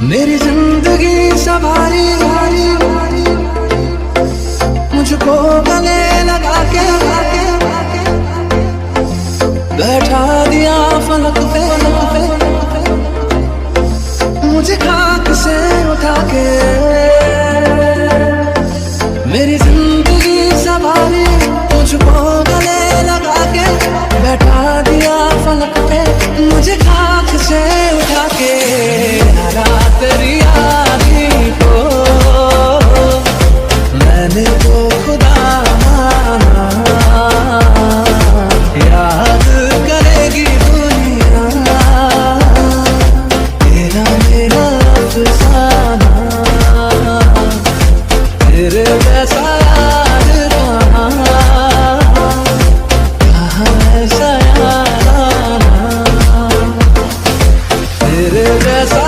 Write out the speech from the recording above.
मेरी जिंदगी संभाली मुझको गले लगा के बैठा दिया फलक पे मुझे खाक से उठा के। मेरी जिंदगी संभाली मुझको गले लगा के बैठा दिया फलक पे मुझे खाक से उठा के। तेरी यादी को मैंने तो खुदा माना, याद करेगी दुनिया तेरा मेरा अफसाना। तेरे जैसा यार कहाँ ऐसा याराना, तेरे जैसा